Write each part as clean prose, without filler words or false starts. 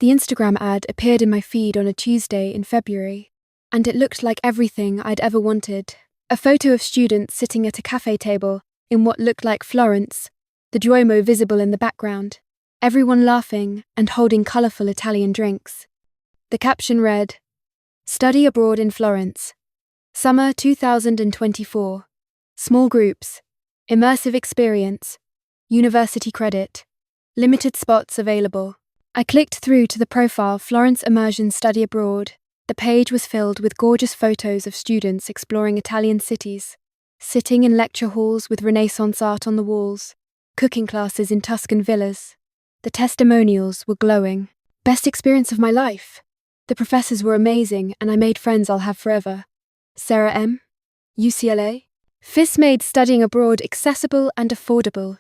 The Instagram ad appeared in my feed on a Tuesday in February, and it looked like everything I'd ever wanted. A photo of students sitting at a café table in what looked like Florence, the Duomo visible in the background, everyone laughing and holding colourful Italian drinks. The caption read, "Study abroad in Florence. Summer 2024. Small groups. Immersive experience. University credit. Limited spots available." I clicked through to the profile Florence Immersion Study Abroad. The page was filled with gorgeous photos of students exploring Italian cities, sitting in lecture halls with Renaissance art on the walls, cooking classes in Tuscan villas. The testimonials were glowing. Best experience of my life. The professors were amazing and I made friends I'll have forever. Sarah M., UCLA. FIS made studying abroad accessible and affordable.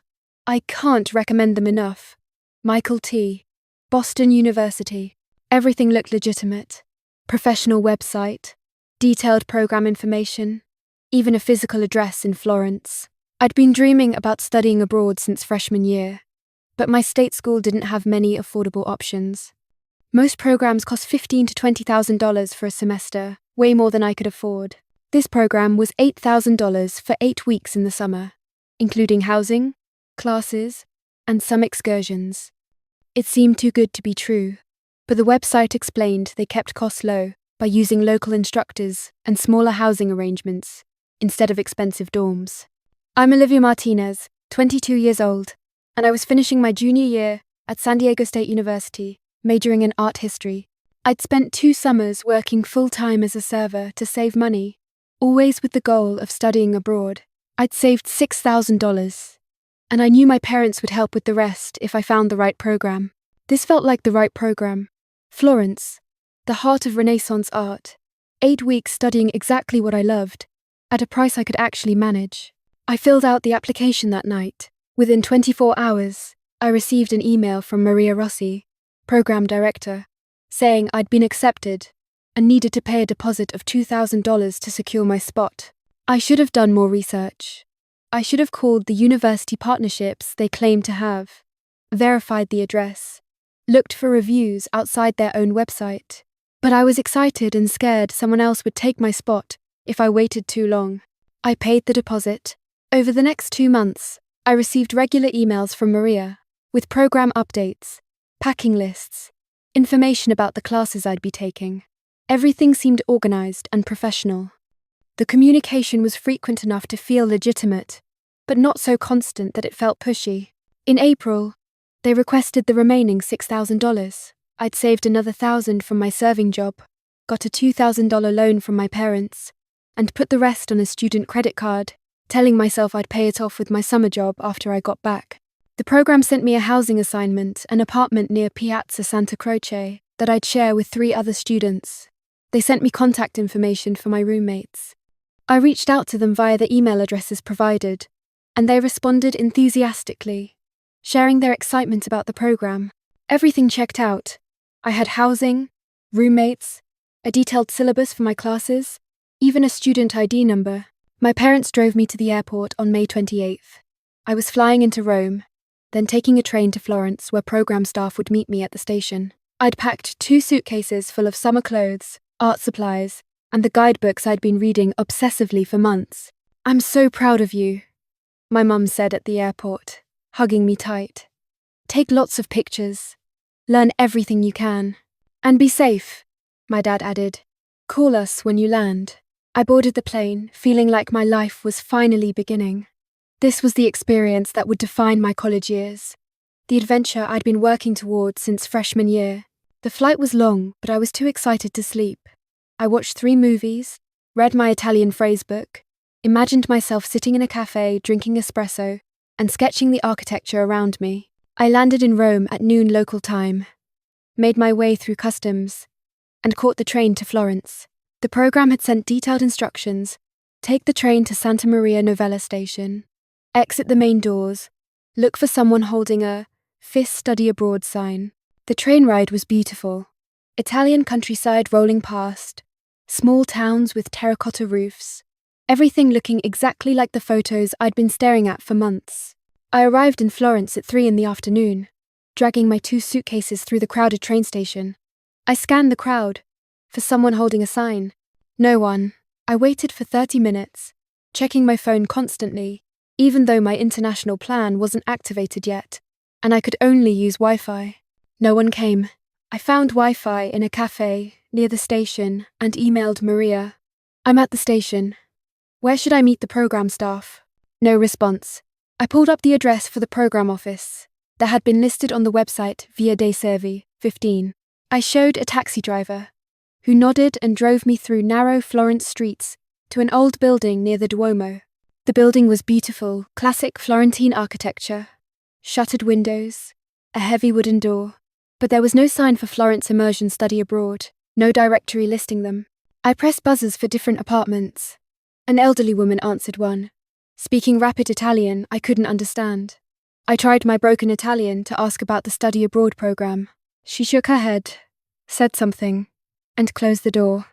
I can't recommend them enough. Michael T., Boston University. Everything looked legitimate. Professional website, detailed program information, even a physical address in Florence. I'd been dreaming about studying abroad since freshman year, but my state school didn't have many affordable options. Most programs cost $15,000 to $20,000 for a semester, way more than I could afford. This program was $8,000 for 8 weeks in the summer, including housing, classes, and some excursions. It seemed too good to be true, but the website explained they kept costs low by using local instructors and smaller housing arrangements instead of expensive dorms. I'm Olivia Martinez, 22 years old, and I was finishing my junior year at San Diego State University, majoring in art history. I'd spent 2 summers working full-time as a server to save money, always with the goal of studying abroad. I'd saved $6,000, and I knew my parents would help with the rest if I found the right program. This felt like the right program. Florence, the heart of Renaissance art. 8 weeks studying exactly what I loved, at a price I could actually manage. I filled out the application that night. Within 24 hours, I received an email from Maria Rossi, program director, saying I'd been accepted and needed to pay a deposit of $2,000 to secure my spot. I should have done more research. I should have called the university partnerships they claimed to have, verified the address, looked for reviews outside their own website. But I was excited and scared someone else would take my spot if I waited too long. I paid the deposit. Over the next 2 months, I received regular emails from Maria with program updates, packing lists, information about the classes I'd be taking. Everything seemed organized and professional. The communication was frequent enough to feel legitimate, but not so constant that it felt pushy. In April, they requested the remaining $6,000. I'd saved another $1,000 from my serving job, got a $2,000 loan from my parents, and put the rest on a student credit card, telling myself I'd pay it off with my summer job after I got back. The program sent me a housing assignment, an apartment near Piazza Santa Croce that I'd share with 3 other students. They sent me contact information for my roommates. I reached out to them via the email addresses provided, and they responded enthusiastically, sharing their excitement about the program. Everything checked out. I had housing, roommates, a detailed syllabus for my classes, even a student ID number. My parents drove me to the airport on May 28th. I was flying into Rome, then taking a train to Florence where program staff would meet me at the station. I'd packed 2 suitcases full of summer clothes, art supplies, and the guidebooks I'd been reading obsessively for months. "I'm so proud of you," my mum said at the airport, hugging me tight. "Take lots of pictures. Learn everything you can. And be safe," my dad added. "Call us when you land." I boarded the plane, feeling like my life was finally beginning. This was the experience that would define my college years, the adventure I'd been working towards since freshman year. The flight was long, but I was too excited to sleep. I watched 3 movies, read my Italian phrase book, imagined myself sitting in a cafe drinking espresso, and sketching the architecture around me. I landed in Rome at noon local time, made my way through customs, and caught the train to Florence. The program had sent detailed instructions: take the train to Santa Maria Novella station, exit the main doors, look for someone holding a FIS Study Abroad sign. The train ride was beautiful. Italian countryside rolling past, small towns with terracotta roofs, everything looking exactly like the photos I'd been staring at for months. I arrived in Florence at 3 in the afternoon. dragging my 2 suitcases through the crowded train station. I scanned the crowd for someone holding a sign. No one. I waited for 30 minutes, checking my phone constantly, even though my international plan wasn't activated yet, and I could only use Wi-Fi. No one came. I found Wi-Fi in a café near the station and emailed Maria. I'm at the station. Where should I meet the program staff? No response. I pulled up the address for the program office that had been listed on the website Via dei Servi, 15. I showed a taxi driver, who nodded and drove me through narrow Florence streets to an old building near the Duomo. The building was beautiful, classic Florentine architecture, shuttered windows, a heavy wooden door, but there was no sign for Florence Immersion Study Abroad, no directory listing them. I pressed buzzers for different apartments. An elderly woman answered one, speaking rapid Italian I couldn't understand. I tried my broken Italian to ask about the study abroad program. She shook her head, said something, and closed the door.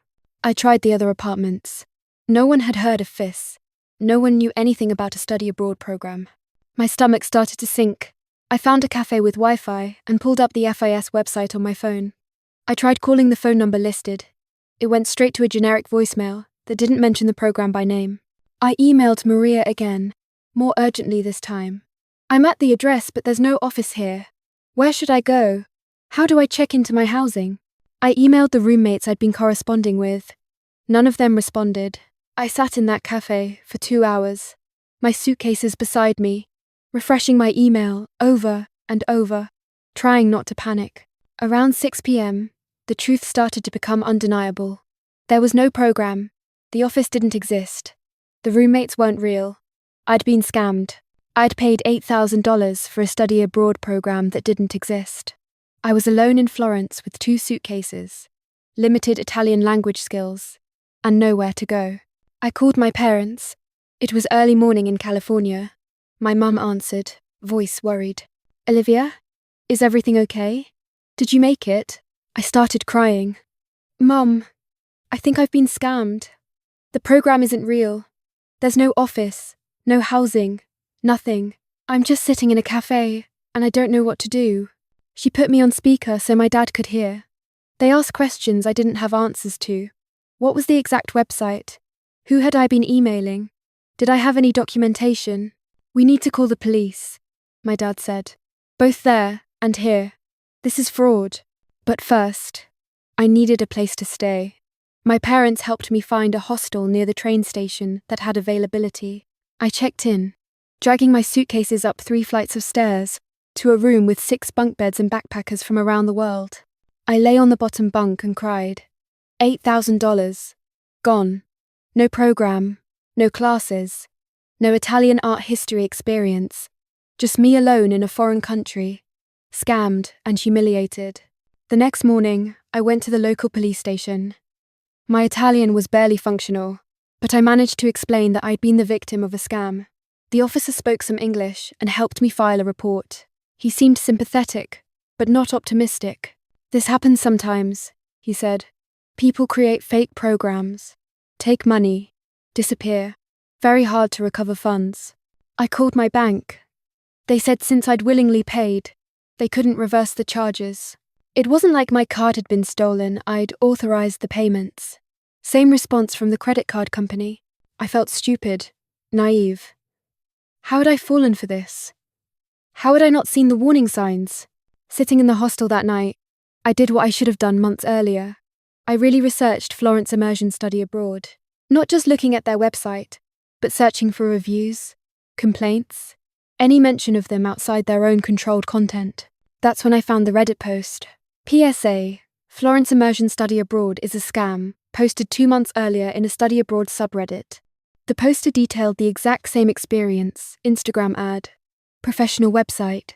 I tried the other apartments. No one had heard of FIS. No one knew anything about a study abroad program. My stomach started to sink. I found a cafe with Wi-Fi and pulled up the FIS website on my phone. I tried calling the phone number listed. It went straight to a generic voicemail that didn't mention the program by name. I emailed Maria again, more urgently this time. I'm at the address, but there's no office here. Where should I go? How do I check into my housing? I emailed the roommates I'd been corresponding with. None of them responded. I sat in that cafe for 2 hours, my suitcases beside me, refreshing my email over and over, trying not to panic. Around 6 p.m., the truth started to become undeniable. There was no program. The office didn't exist. The roommates weren't real. I'd been scammed. I'd paid $8,000 for a study abroad program that didn't exist. I was alone in Florence with 2 suitcases, limited Italian language skills, and nowhere to go. I called my parents. It was early morning in California. My mum answered, voice worried. Olivia? Is everything okay? Did you make it? I started crying. Mum, I think I've been scammed. The program isn't real. There's no office, no housing, nothing. I'm just sitting in a cafe, and I don't know what to do. She put me on speaker so my dad could hear. They asked questions I didn't have answers to. What was the exact website? Who had I been emailing? Did I have any documentation? We need to call the police, my dad said. Both there and here. This is fraud. But first, I needed a place to stay. My parents helped me find a hostel near the train station that had availability. I checked in, dragging my suitcases up 3 flights of stairs to a room with 6 bunk beds and backpackers from around the world. I lay on the bottom bunk and cried. $8,000. Gone. No program, no classes, no Italian art history experience. Just me alone in a foreign country, scammed and humiliated. The next morning, I went to the local police station. My Italian was barely functional, but I managed to explain that I'd been the victim of a scam. The officer spoke some English and helped me file a report. He seemed sympathetic, but not optimistic. This happens sometimes, he said. People create fake programs, take money, disappear. Very hard to recover funds. I called my bank. They said since I'd willingly paid, they couldn't reverse the charges. It wasn't like my card had been stolen, I'd authorized the payments. Same response from the credit card company. I felt stupid, naive. How had I fallen for this? How had I not seen the warning signs? Sitting in the hostel that night, I did what I should have done months earlier. I really researched Florence Immersion Study Abroad, not just looking at their website, but searching for reviews, complaints, any mention of them outside their own controlled content. That's when I found the Reddit post. PSA, Florence Immersion Study Abroad is a scam, posted 2 months earlier in a study abroad subreddit. The poster detailed the exact same experience, Instagram ad, professional website,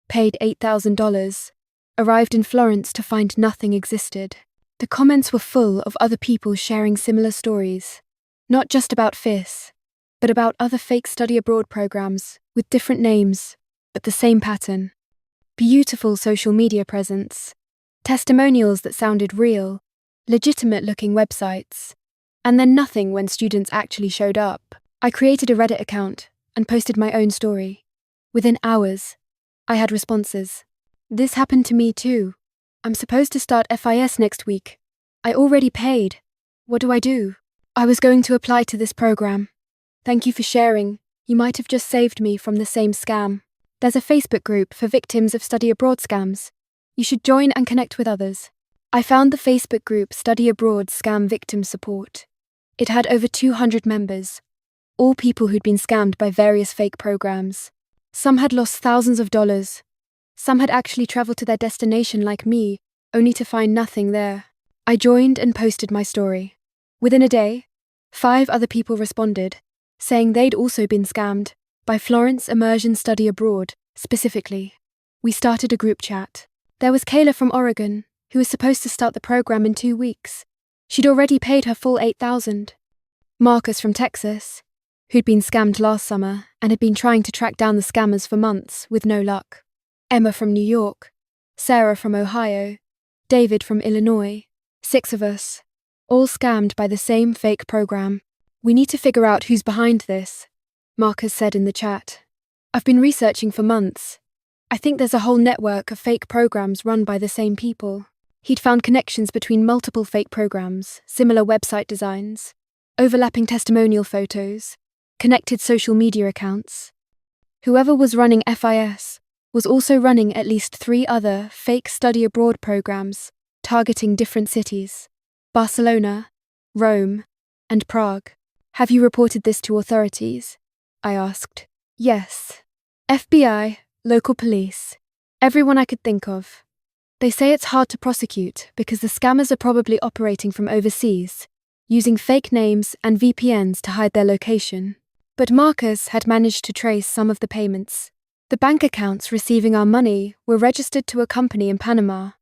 paid $8,000, arrived in Florence to find nothing existed. The comments were full of other people sharing similar stories, not just about FIS, but about other fake study abroad programs with different names, but the same pattern. Beautiful social media presence, testimonials that sounded real, legitimate-looking websites, and then nothing when students actually showed up. I created a Reddit account and posted my own story. Within hours, I had responses. This happened to me too. I'm supposed to start FIS next week. I already paid. What do I do? I was going to apply to this program. Thank you for sharing. You might have just saved me from the same scam. There's a Facebook group for victims of study abroad scams. You should join and connect with others. I found the Facebook group Study Abroad Scam Victim Support. It had over 200 members, all people who'd been scammed by various fake programs. Some had lost thousands of dollars. Some had actually traveled to their destination like me, only to find nothing there. I joined and posted my story. Within a day, 5 other people responded, saying they'd also been scammed by Florence Immersion Study Abroad, specifically. We started a group chat. There was Kayla from Oregon, who was supposed to start the program in 2 weeks. She'd already paid her full $8,000. Marcus from Texas, who'd been scammed last summer and had been trying to track down the scammers for months with no luck. Emma from New York. Sarah from Ohio. David from Illinois. 6 of us, all scammed by the same fake program. We need to figure out who's behind this, Marcus said in the chat. I've been researching for months. I think there's a whole network of fake programs run by the same people. He'd found connections between multiple fake programs, similar website designs, overlapping testimonial photos, connected social media accounts. Whoever was running FIS was also running at least 3 other fake study abroad programs targeting different cities: Barcelona, Rome, and Prague. Have you reported this to authorities? I asked. Yes. FBI, local police, everyone I could think of. They say it's hard to prosecute because the scammers are probably operating from overseas, using fake names and VPNs to hide their location. But Marcus had managed to trace some of the payments. The bank accounts receiving our money were registered to a company in Panama,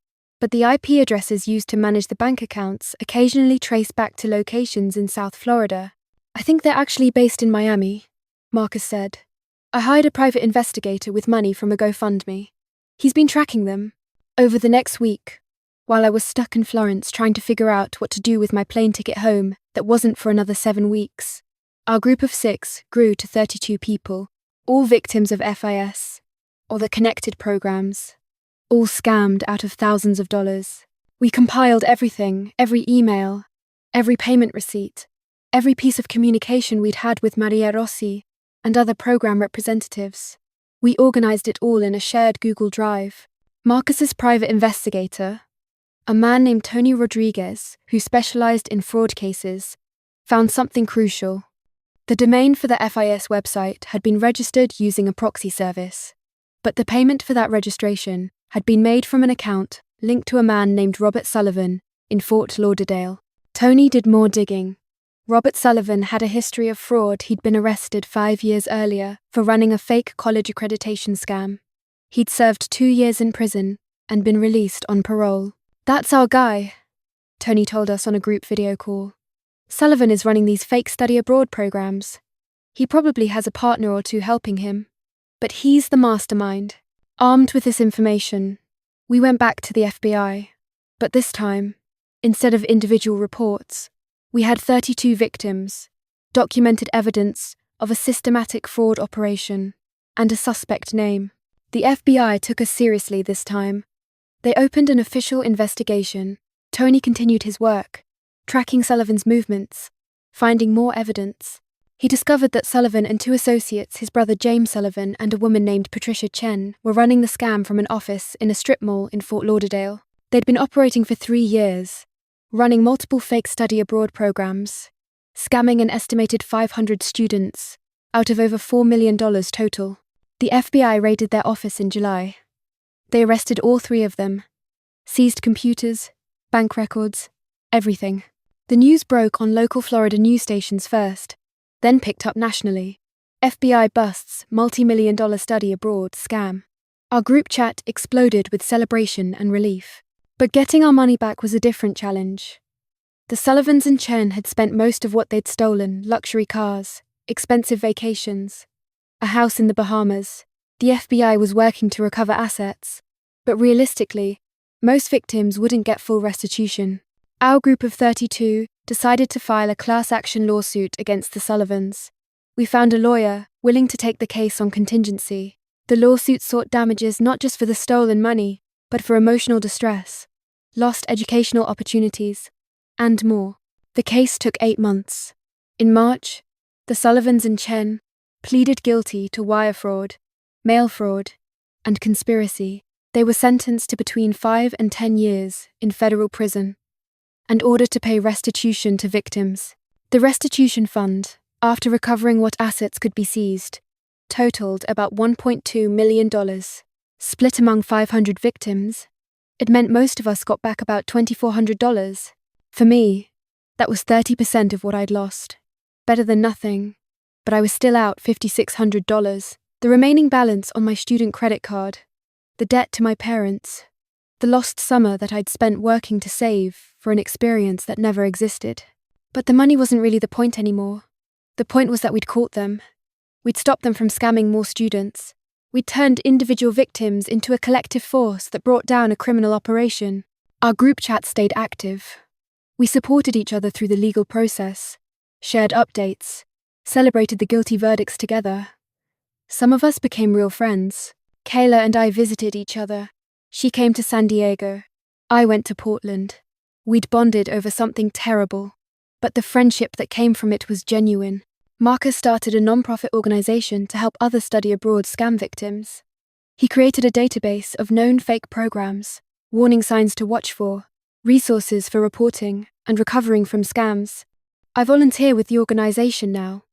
but the IP addresses used to manage the bank accounts occasionally trace back to locations in South Florida. I think they're actually based in Miami, Marcus said. I hired a private investigator with money from a GoFundMe. He's been tracking them. Over the next week, while I was stuck in Florence trying to figure out what to do with my plane ticket home that wasn't for another 7 weeks, our group of 6 grew to 32 people, all victims of FIS, or the connected programs, all scammed out of thousands of dollars. We compiled everything, every email, every payment receipt, every piece of communication we'd had with Maria Rossi and other program representatives. We organized it all in a shared Google Drive. Marcus's private investigator, a man named Tony Rodriguez, who specialized in fraud cases, found something crucial. The domain for the FIS website had been registered using a proxy service, but the payment for that registration had been made from an account linked to a man named Robert Sullivan in Fort Lauderdale. Tony did more digging. Robert Sullivan had a history of fraud. He'd been arrested 5 years earlier for running a fake college accreditation scam. He'd served 2 years in prison and been released on parole. That's our guy, Tony told us on a group video call. Sullivan is running these fake study abroad programs. He probably has a partner or 2 helping him, but he's the mastermind. Armed with this information, we went back to the FBI, but this time, instead of individual reports, we had 32 victims, documented evidence of a systematic fraud operation, and a suspect name. The FBI took us seriously this time. They opened an official investigation. Tony continued his work, tracking Sullivan's movements, finding more evidence. He discovered that Sullivan and 2 associates, his brother James Sullivan and a woman named Patricia Chen, were running the scam from an office in a strip mall in Fort Lauderdale. They'd been operating for 3 years, running multiple fake study abroad programs, scamming an estimated 500 students out of over $4 million total. The FBI raided their office in July. They arrested all 3 of them, seized computers, bank records, everything. The news broke on local Florida news stations first, then picked up nationally. FBI busts multi-million-dollar study abroad scam. Our group chat exploded with celebration and relief. But getting our money back was a different challenge. The Sullivans and Chen had spent most of what they'd stolen: luxury cars, expensive vacations, a house in the Bahamas. The FBI was working to recover assets, but realistically, most victims wouldn't get full restitution. Our group of 32 decided to file a class action lawsuit against the Sullivans. We found a lawyer willing to take the case on contingency. The lawsuit sought damages not just for the stolen money, but for emotional distress, lost educational opportunities, and more. The case took 8 months. In March, the Sullivans and Chen pleaded guilty to wire fraud, mail fraud, and conspiracy. They were sentenced to between 5 and 10 years in federal prison and ordered to pay restitution to victims. The restitution fund, after recovering what assets could be seized, totaled about $1.2 million. Split among 500 victims, it meant most of us got back about $2,400. For me, that was 30% of what I'd lost. Better than nothing, but I was still out $5,600. The remaining balance on my student credit card, the debt to my parents, the lost summer that I'd spent working to save for an experience that never existed. But the money wasn't really the point anymore. The point was that we'd caught them. We'd stopped them from scamming more students. We'd turned individual victims into a collective force that brought down a criminal operation. Our group chat stayed active. We supported each other through the legal process, shared updates, celebrated the guilty verdicts together. Some of us became real friends. Kayla and I visited each other. She came to San Diego. I went to Portland. We'd bonded over something terrible, but the friendship that came from it was genuine. Marcus started a non-profit organization to help other study abroad scam victims. He created a database of known fake programs, warning signs to watch for, resources for reporting and recovering from scams. I volunteer with the organization now,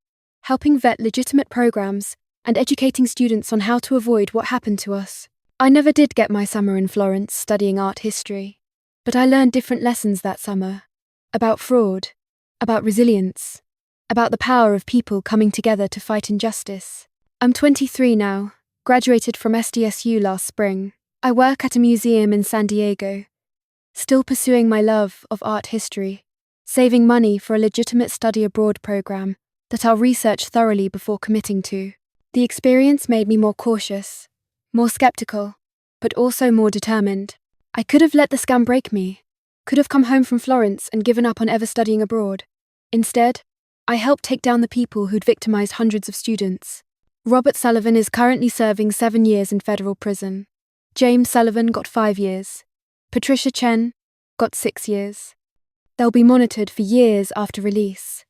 helping vet legitimate programs and educating students on how to avoid what happened to us. I never did get my summer in Florence studying art history, but I learned different lessons that summer. About fraud, about resilience, about the power of people coming together to fight injustice. I'm 23 now, graduated from SDSU last spring. I work at a museum in San Diego, still pursuing my love of art history, saving money for a legitimate study abroad program that I'll research thoroughly before committing to. The experience made me more cautious, more skeptical, but also more determined. I could have let the scam break me, could have come home from Florence and given up on ever studying abroad. Instead, I helped take down the people who'd victimized hundreds of students. Robert Sullivan is currently serving 7 years in federal prison. James Sullivan got 5 years. Patricia Chen got 6 years. They'll be monitored for years after release,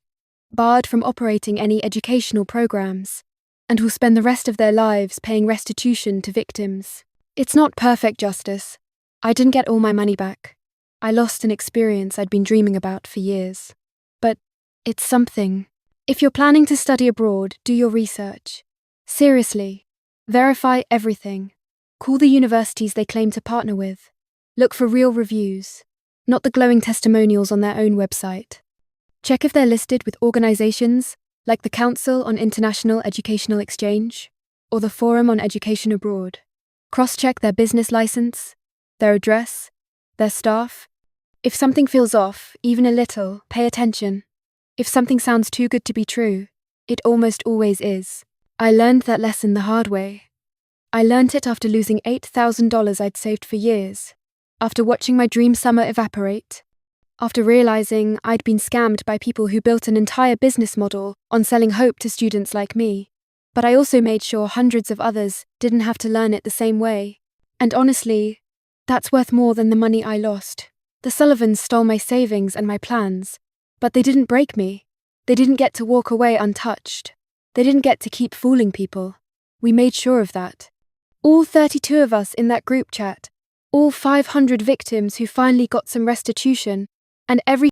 barred from operating any educational programs, and will spend the rest of their lives paying restitution to victims. It's not perfect justice. I didn't get all my money back. I lost an experience I'd been dreaming about for years. But it's something. If you're planning to study abroad, do your research. Seriously. Verify everything. Call the universities they claim to partner with. Look for real reviews, not the glowing testimonials on their own website. Check if they're listed with organizations like the Council on International Educational Exchange or the Forum on Education Abroad. Cross-check their business license, their address, their staff. If something feels off, even a little, pay attention. If something sounds too good to be true, it almost always is. I learned that lesson the hard way. I learned it after losing $8,000 I'd saved for years, after watching my dream summer evaporate, after realizing I'd been scammed by people who built an entire business model on selling hope to students like me. But I also made sure hundreds of others didn't have to learn it the same way. And honestly, that's worth more than the money I lost. The Sullivans stole my savings and my plans, but they didn't break me. They didn't get to walk away untouched. They didn't get to keep fooling people. We made sure of that. All 32 of us in that group chat, all 500 victims who finally got some restitution, and every